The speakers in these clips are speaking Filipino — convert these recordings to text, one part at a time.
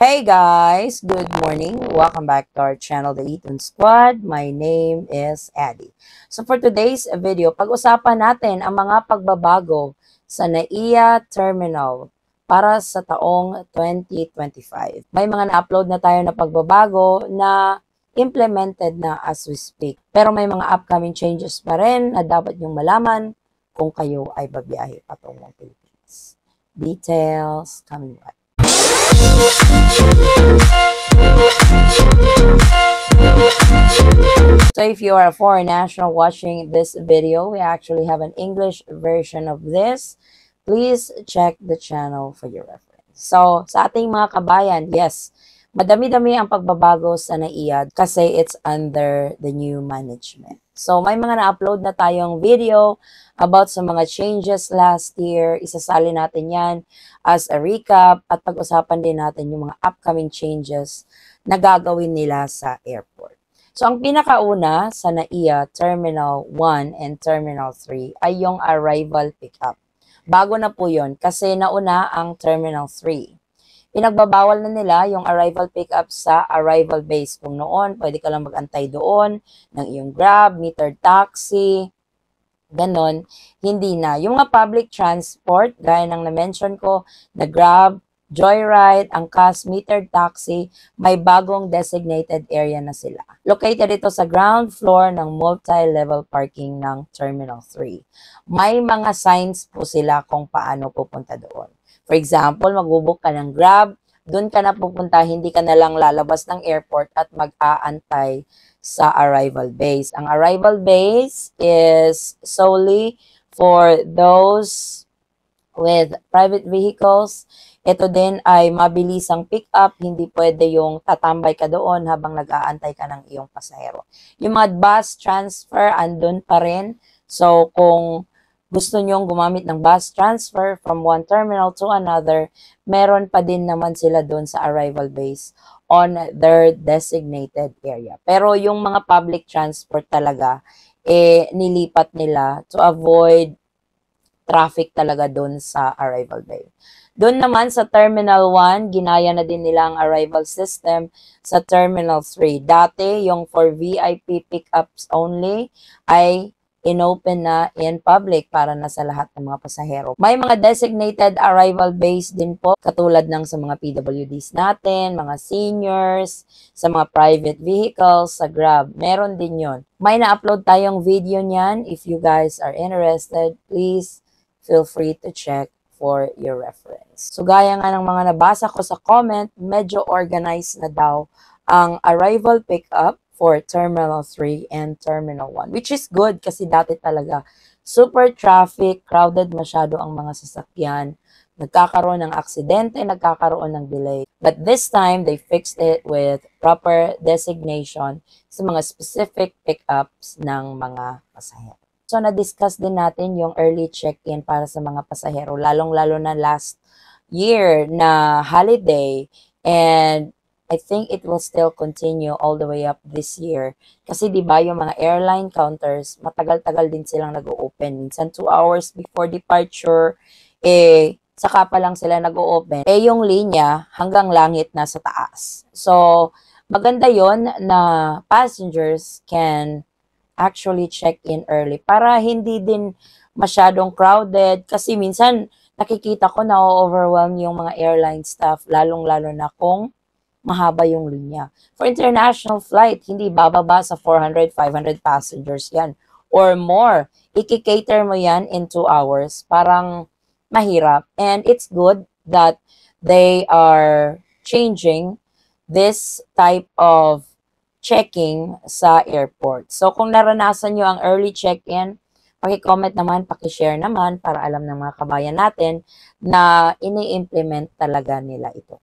Hey guys, good morning. Welcome back to our channel, The Eton Squad. My name is Addie. So for today's video, pag-usapan natin ang mga pagbabago sa NAIA Terminal para sa taong 2025. May mga na-upload na tayo na pagbabago na implemented na as we speak. Pero may mga upcoming changes pa rin na dapat niyong malaman kung kayo ay babiyahe patungong Pilipinas. Details coming right. So if you are a foreign national watching this video, we actually have an English version of this. Please check the channel for your reference. So sa ating mga kabayan, yes, madami-dami ang pagbabago sa NAIA kasi it's under the new management. So may mga na-upload na tayong video about sa mga changes last year. Isasali natin yan as a recap at pag-usapan din natin yung mga upcoming changes na gagawin nila sa airport. So ang pinakauna sa NAIA Terminal 1 and Terminal 3 ay yung arrival pickup. Bago na po yun kasi nauna ang Terminal 3. Pinagbabawal na nila yung arrival pickup sa arrival base. Kung noon, pwede ka lang mag-antay doon ng iyong Grab, metered taxi, ganon. Hindi na. Yung mga public transport, gaya ng na-mention ko, na Grab, Joyride, Angkas, metered taxi, may bagong designated area na sila. Located ito sa ground floor ng multi-level parking ng Terminal 3. May mga signs po sila kung paano pupunta doon. For example, mag-book ka ng Grab, doon ka na pupunta, hindi ka na lang lalabas ng airport at mag-aantay sa arrival base. Ang arrival base is solely for those with private vehicles. Ito din ay mabilisang pick-up, hindi pwede yung tatambay ka doon habang nag-aantay ka ng iyong pasahero. Yung mga bus transfer, andun pa rin. So, kung gusto nyong gumamit ng bus transfer from one terminal to another, meron pa din naman sila doon sa arrival base on their designated area. Pero yung mga public transport talaga, nilipat nila to avoid traffic talaga doon sa arrival bay. Doon naman sa Terminal 1, ginaya na din nila ang arrival system sa Terminal 3. Dati, yung for VIP pickups only ay inopen na in public para na sa lahat ng mga pasahero. May mga designated arrival base din po, katulad ng sa mga PWDs natin, mga seniors, sa mga private vehicles, sa Grab. Meron din yon. May na-upload tayong video niyan. If you guys are interested, please feel free to check for your reference. So gaya nga ng mga nabasa ko sa comment, medyo organized na daw ang arrival pickup for Terminal 3 and Terminal 1, which is good kasi dati talaga super traffic, crowded masyado ang mga sasakyan, nagkakaroon ng aksidente, nagkakaroon ng delay. But this time, they fixed it with proper designation sa mga specific pickups ng mga pasahero. So, na-discuss din natin yung early check-in para sa mga pasahero, lalong-lalo na last year na holiday, and I think it will still continue all the way up this year. Kasi 'di ba yung mga airline counters, matagal-tagal din silang nag-o-open. Minsan 2 hours before departure, saka pa lang sila nag-o-open. Yung linya hanggang langit na sa taas. So, maganda yon na passengers can actually check in early para hindi din masyadong crowded. Kasi minsan nakikita ko na overwhelm yung mga airline staff, lalong-lalo na kung mahaba yung linya. For international flight, hindi bababa sa 400, 500 passengers yan or more. Iki-cater mo yan in 2 hours. Parang mahirap. And it's good that they are changing this type of checking sa airport. So, kung naranasan nyo ang early check-in, paki-comment naman, paki-share naman para alam ng mga kabayan natin na ini-implement talaga nila ito.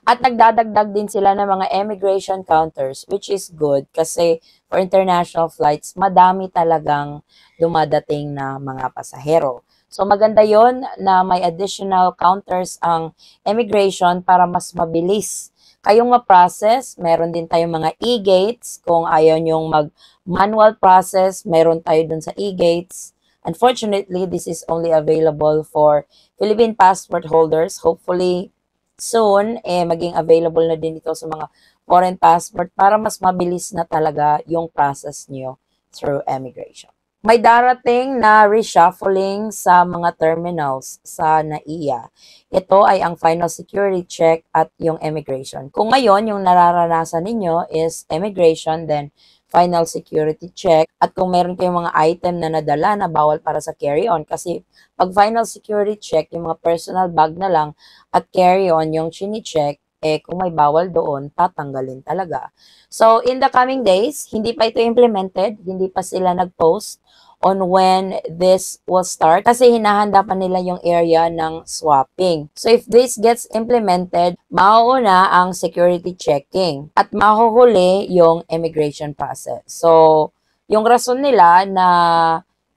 At nagdadagdag din sila ng mga immigration counters, which is good kasi for international flights, madami talagang dumadating na mga pasahero. So maganda yon na may additional counters ang immigration para mas mabilis kayong ma-process. Meron din tayong mga e-gates. Kung ayaw nyong mag-manual process, meron tayo dun sa e-gates. Unfortunately, this is only available for Philippine passport holders. Hopefully, soon, maging available na din ito sa mga foreign passport para mas mabilis na talaga yung process nyo through immigration. May darating na reshuffling sa mga terminals sa NAIA. Ito ay ang final security check at yung immigration. Kung ngayon, yung nararanasan ninyo is immigration, then final security check. At kung meron kayong mga item na nadala na bawal para sa carry-on, kasi pag final security check, yung mga personal bag na lang at carry-on yung chini-check, kung may bawal doon, tatanggalin talaga. So, in the coming days, hindi pa ito implemented, hindi pa sila nag-post on when this will start kasi hinahanda pa nila yung area ng swapping. So, if this gets implemented, mauuna ang security checking at mahuhuli yung immigration process. So, yung rason nila na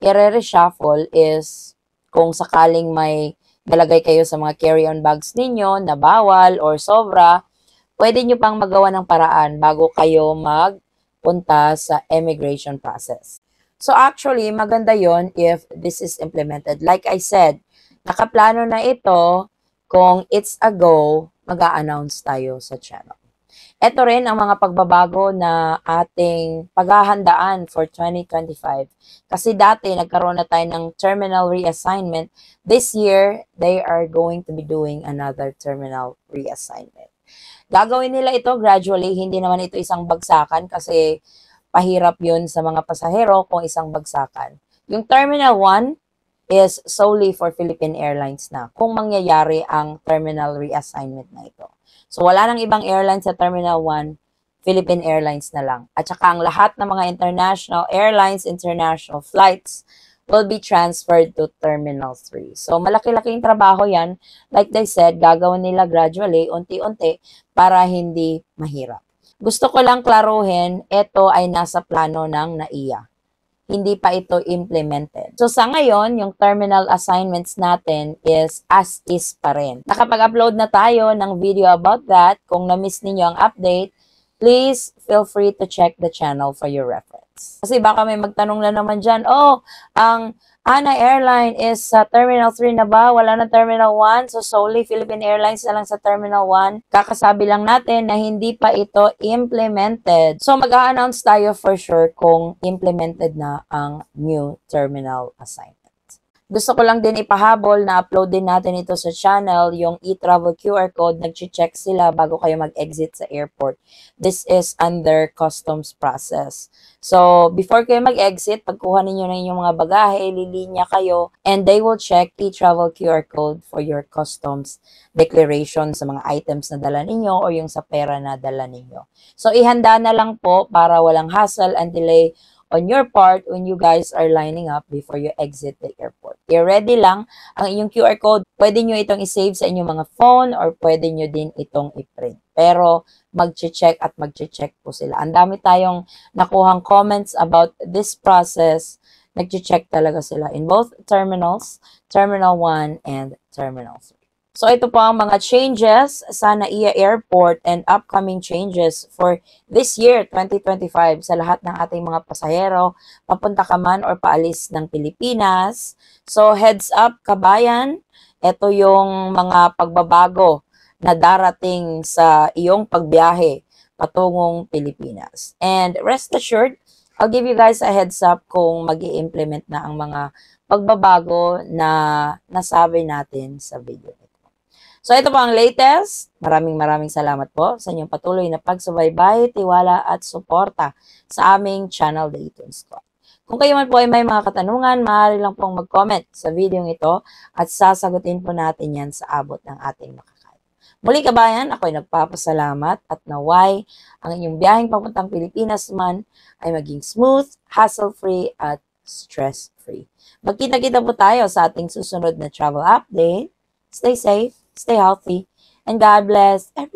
i-reshuffle is kung sakaling may nalagay kayo sa mga carry-on bags ninyo na bawal or sobra, pwede nyo pang magawa ng paraan bago kayo magpunta sa immigration process. So actually, maganda yon if this is implemented. Like I said, nakaplano na ito. Kung it's a go, mag-a-announce tayo sa channel. Ito rin ang mga pagbabago na ating paghahandaan for 2025. Kasi dati, nagkaroon na tayo ng terminal reassignment. This year, they are going to be doing another terminal reassignment. Gagawin nila ito gradually, hindi naman ito isang bagsakan kasi pahirap yun sa mga pasahero kung isang bagsakan. Yung Terminal 1 is solely for Philippine Airlines na kung mangyayari ang terminal reassignment na ito. So wala nang ibang airlines sa Terminal 1, Philippine Airlines na lang. At saka ang lahat ng mga international airlines, international flights will be transferred to Terminal 3. So malaki-laking trabaho yan. Like they said, gagawin nila gradually, unti-unti, para hindi mahirap. Gusto ko lang klaruhin, ito ay nasa plano ng NAIA. Hindi pa ito implemented. So sa ngayon, yung terminal assignments natin is as is pa rin. Nakapag-upload na tayo ng video about that. Kung na-miss ninyo ang update, please feel free to check the channel for your reference. Kasi baka may magtanong na naman dyan, ang ANA Airline is sa Terminal 3 na ba? Wala na Terminal 1? So, solely Philippine Airlines na lang sa Terminal 1. Kakasabi lang natin na hindi pa ito implemented. So, mag-a-announce tayo for sure kung implemented na ang new terminal assignment. Gusto ko lang din ipahabol na upload din natin ito sa channel, yung e-travel QR code, nag-check sila bago kayo mag-exit sa airport. This is under customs process. So, before kayo mag-exit, pagkuha ninyo na inyong mga bagahe, lilinya kayo, and they will check e-travel QR code for your customs declaration sa mga items na dala ninyo or yung sa pera na dala ninyo. So, ihanda na lang po para walang hassle and delay on your part when you guys are lining up before you exit the airport. I-ready lang ang inyong QR code. Pwede nyo itong i-save sa inyong mga phone or pwede nyo din itong i-print. Pero mag-check at mag-check po sila. Ang dami tayong nakuhang comments about this process. Nag-check talaga sila in both terminals, Terminal 1 and Terminal 3. So, ito po ang mga changes sa NAIA Airport and upcoming changes for this year, 2025, sa lahat ng ating mga pasahero, papunta ka man or paalis ng Pilipinas. So, heads up, kabayan, ito yung mga pagbabago na darating sa iyong pagbiyahe patungong Pilipinas. And rest assured, I'll give you guys a heads up kung mag-i-implement na ang mga pagbabago na nasabi natin sa video. So, ito po ang latest. Maraming salamat po sa inyong patuloy na pagsubaybay, tiwala at suporta sa aming channel Dayton Squad. Kung kayo man po ay may mga katanungan, maaari lang pong mag-comment sa video ito at sasagutin po natin yan sa abot ng ating makakaya. Muli kabayan, ako ay nagpapasalamat at naway ang inyong biyaheng papuntang Pilipinas man ay maging smooth, hassle-free at stress-free. Magkita-kita po tayo sa ating susunod na travel update. Stay safe, stay healthy, and God bless everyone.